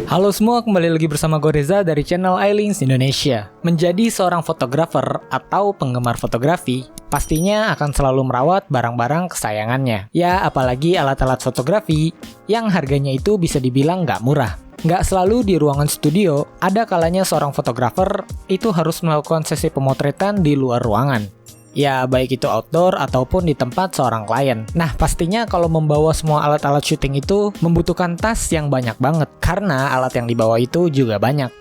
Halo semua, kembali lagi bersama gue Reza dari channel iLinks Indonesia. Menjadi seorang fotografer atau penggemar fotografi, pastinya akan selalu merawat barang-barang kesayangannya. Ya, apalagi alat-alat fotografi yang harganya itu bisa dibilang nggak murah. Nggak selalu di ruangan studio, ada kalanya seorang fotografer itu harus melakukan sesi pemotretan di luar ruangan. Ya, baik itu outdoor ataupun di tempat seorang klien. Nah, pastinya kalau membawa semua alat-alat syuting itu membutuhkan tas yang banyak banget, karena alat yang dibawa itu juga banyak.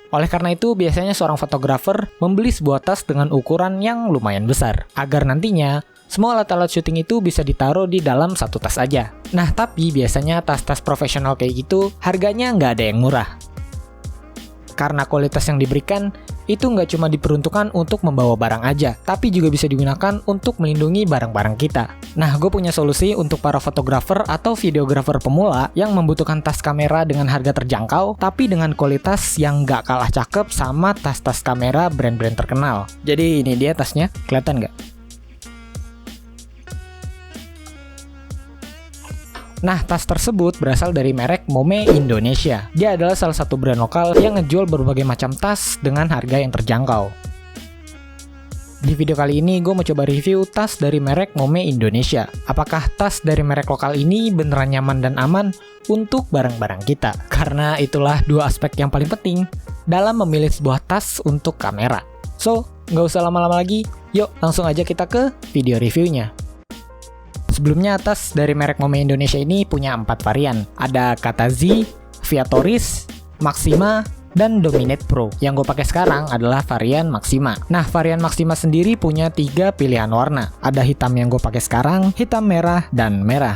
Oleh karena itu, biasanya seorang fotografer membeli sebuah tas dengan ukuran yang lumayan besar, agar nantinya semua alat-alat syuting itu bisa ditaruh di dalam satu tas aja. Nah, tapi biasanya tas-tas profesional kayak gitu harganya nggak ada yang murah. Karena kualitas yang diberikan itu nggak cuma diperuntukkan untuk membawa barang aja, tapi juga bisa digunakan untuk melindungi barang-barang kita. Nah, gue punya solusi untuk para fotografer atau videografer pemula yang membutuhkan tas kamera dengan harga terjangkau, tapi dengan kualitas yang nggak kalah cakep sama tas-tas kamera brand-brand terkenal. Jadi ini dia tasnya, kelihatan nggak? Nah, tas tersebut berasal dari merek Mome Indonesia. Dia adalah salah satu brand lokal yang ngejual berbagai macam tas dengan harga yang terjangkau. Di video kali ini gue mau coba review tas dari merek Mome Indonesia. Apakah tas dari merek lokal ini beneran nyaman dan aman untuk barang-barang kita? Karena itulah dua aspek yang paling penting dalam memilih sebuah tas untuk kamera. So, nggak usah lama-lama lagi, yuk langsung aja kita ke video reviewnya. Sebelumnya, tas dari merek Mome Indonesia ini punya 4 varian. Ada Kata Z, Viatoris, Maxima, dan Dominate Pro. Yang gue pakai sekarang adalah varian Maxima. Nah, varian Maxima sendiri punya 3 pilihan warna. Ada hitam yang gue pakai sekarang, hitam merah, dan merah.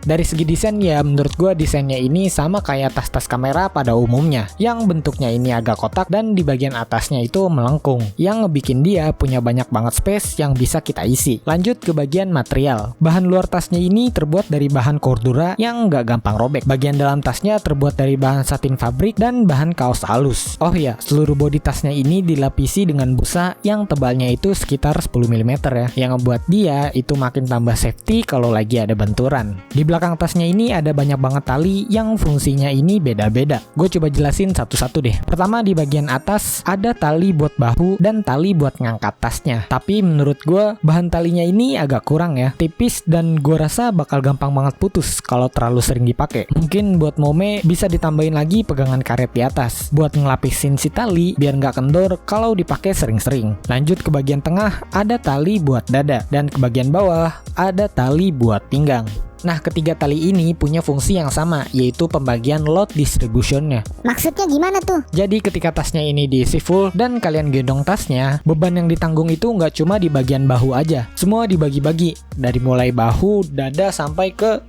Dari segi desain ya, menurut gue desainnya ini sama kayak tas-tas kamera pada umumnya, yang bentuknya ini agak kotak dan di bagian atasnya itu melengkung, yang ngebikin dia punya banyak banget space yang bisa kita isi. Lanjut ke bagian material. Bahan luar tasnya ini terbuat dari bahan cordura yang nggak gampang robek. Bagian dalam tasnya terbuat dari bahan satin fabrik dan bahan kaos halus. Oh ya, seluruh bodi tasnya ini dilapisi dengan busa yang tebalnya itu sekitar 10 mm ya, yang ngebuat dia itu makin tambah safety kalau lagi ada benturan. Di belakang tasnya ini ada banyak banget tali yang fungsinya ini beda-beda. Gue coba jelasin satu-satu deh. Pertama, di bagian atas ada tali buat bahu dan tali buat ngangkat tasnya. Tapi menurut gue bahan talinya ini agak kurang ya, tipis dan gue rasa bakal gampang banget putus kalau terlalu sering dipakai. Mungkin buat Mome bisa ditambahin lagi pegangan karet di atas buat ngelapisin si tali biar nggak kendor kalau dipakai sering-sering. Lanjut ke bagian tengah ada tali buat dada dan ke bagian bawah ada tali buat pinggang. Nah, ketiga tali ini punya fungsi yang sama, yaitu pembagian load distributionnya. Maksudnya gimana tuh? Jadi ketika tasnya ini diisi full dan kalian gendong tasnya, beban yang ditanggung itu nggak cuma di bagian bahu aja. Semua dibagi-bagi, dari mulai bahu, dada, sampai ke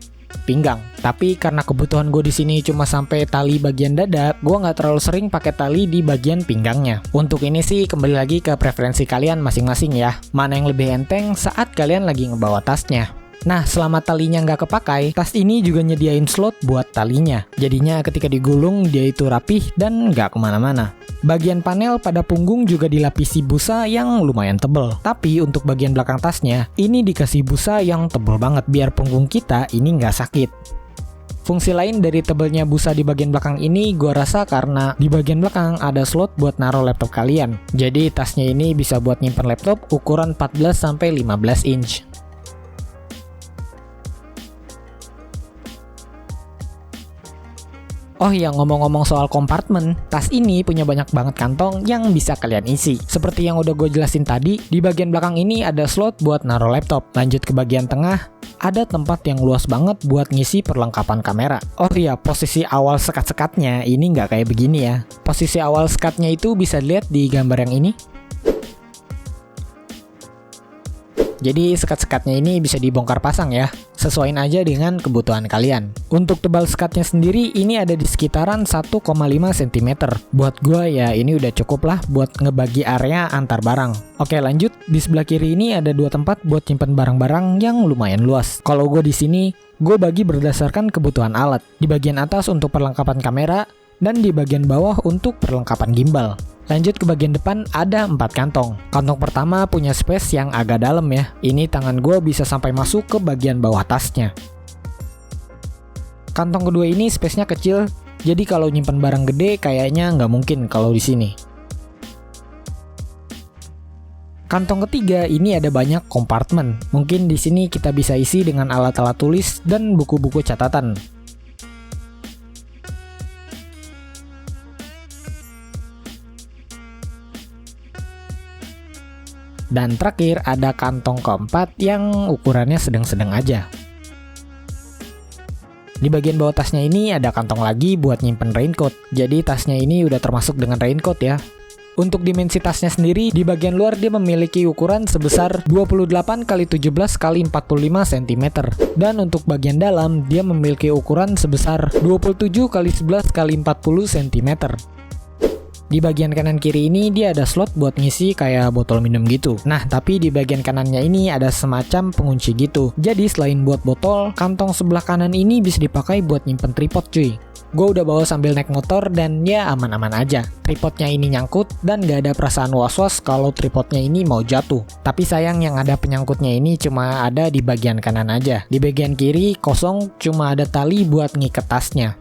pinggang. Tapi karena kebutuhan gue di sini cuma sampai tali bagian dada, gue nggak terlalu sering pakai tali di bagian pinggangnya. Untuk ini sih kembali lagi ke preferensi kalian masing-masing ya. Mana yang lebih enteng saat kalian lagi ngebawa tasnya. Nah, selama talinya nggak kepakai, tas ini juga nyediain slot buat talinya. Jadinya ketika digulung, dia itu rapih dan nggak kemana-mana. Bagian panel pada punggung juga dilapisi busa yang lumayan tebel. Tapi untuk bagian belakang tasnya, ini dikasih busa yang tebel banget biar punggung kita ini nggak sakit. Fungsi lain dari tebelnya busa di bagian belakang ini gue rasa karena di bagian belakang ada slot buat naruh laptop kalian. Jadi tasnya ini bisa buat nyimpen laptop ukuran 14-15 inch. Oh ya, ngomong-ngomong soal kompartemen, tas ini punya banyak banget kantong yang bisa kalian isi. Seperti yang udah gue jelasin tadi, di bagian belakang ini ada slot buat naruh laptop. Lanjut ke bagian tengah, ada tempat yang luas banget buat ngisi perlengkapan kamera. Oh iya, posisi awal sekat-sekatnya ini nggak kayak begini ya. Posisi awal sekatnya itu bisa dilihat di gambar yang ini. Jadi sekat-sekatnya ini bisa dibongkar pasang ya, sesuaiin aja dengan kebutuhan kalian. Untuk tebal sekatnya sendiri ini ada di sekitaran 1,5 cm. Buat gue ya ini udah cukup lah buat ngebagi area antar barang. Oke, lanjut. Di sebelah kiri ini ada 2 tempat buat simpen barang-barang yang lumayan luas. Kalau gue di sini, gue bagi berdasarkan kebutuhan alat. Di bagian atas untuk perlengkapan kamera, dan di bagian bawah untuk perlengkapan gimbal. Lanjut ke bagian depan ada 4 kantong. Kantong pertama punya space yang agak dalam ya. Ini tangan gue bisa sampai masuk ke bagian bawah tasnya. Kantong kedua ini space-nya kecil Jadi kalau nyimpen barang gede kayaknya nggak mungkin kalau di sini. Kantong ketiga ini ada banyak kompartemen. Mungkin di sini kita bisa isi dengan alat-alat tulis dan buku-buku catatan. Dan terakhir ada kantong keempat yang ukurannya sedang-sedang aja. Di bagian bawah tasnya ini ada kantong lagi buat nyimpen raincoat. Jadi tasnya ini udah termasuk dengan raincoat ya. Untuk dimensi tasnya sendiri, di bagian luar dia memiliki ukuran sebesar 28 x 17 x 45 cm. Dan untuk bagian dalam, dia memiliki ukuran sebesar 27 x 11 x 40 cm. Di bagian kanan kiri ini dia ada slot buat ngisi kayak botol minum gitu. Nah, tapi di bagian kanannya ini ada semacam pengunci gitu. Jadi selain buat botol, kantong sebelah kanan ini bisa dipakai buat nyimpen tripod cuy. Gue udah bawa sambil naik motor dan ya aman-aman aja. Tripodnya ini nyangkut dan gak ada perasaan was-was kalau tripodnya ini mau jatuh. Tapi sayang yang ada penyangkutnya ini cuma ada di bagian kanan aja. Di bagian kiri kosong, cuma ada tali buat ngiket tasnya.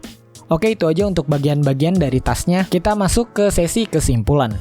Oke, itu aja untuk bagian-bagian dari tasnya. Kita masuk ke sesi kesimpulan.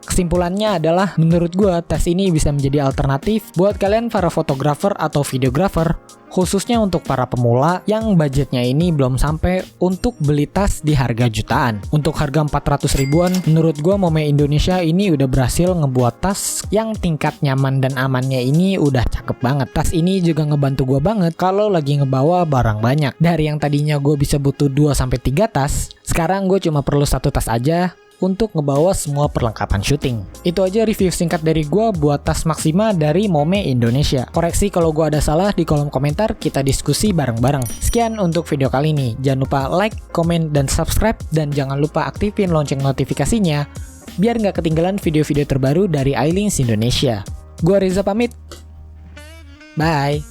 Kesimpulannya adalah, menurut gue tas ini bisa menjadi alternatif buat kalian para fotografer atau videografer, khususnya untuk para pemula yang budgetnya ini belum sampai untuk beli tas di harga jutaan. Untuk harga 400 ribuan, menurut gue Mome Indonesia ini udah berhasil ngebuat tas yang tingkat nyaman dan amannya ini udah cakep banget. Tas ini juga ngebantu gue banget kalau lagi ngebawa barang banyak. Dari yang tadinya gue bisa butuh 2-3 tas, sekarang gue cuma perlu 1 tas aja untuk ngebawa semua perlengkapan syuting. Itu aja review singkat dari gue buat tas Maxima dari Mome Indonesia. Koreksi kalau gue ada salah di kolom komentar, kita diskusi bareng-bareng. Sekian untuk video kali ini. Jangan lupa like, komen, dan subscribe. Dan jangan lupa aktifin lonceng notifikasinya biar nggak ketinggalan video-video terbaru dari iLinks Indonesia. Gue Reza pamit. Bye.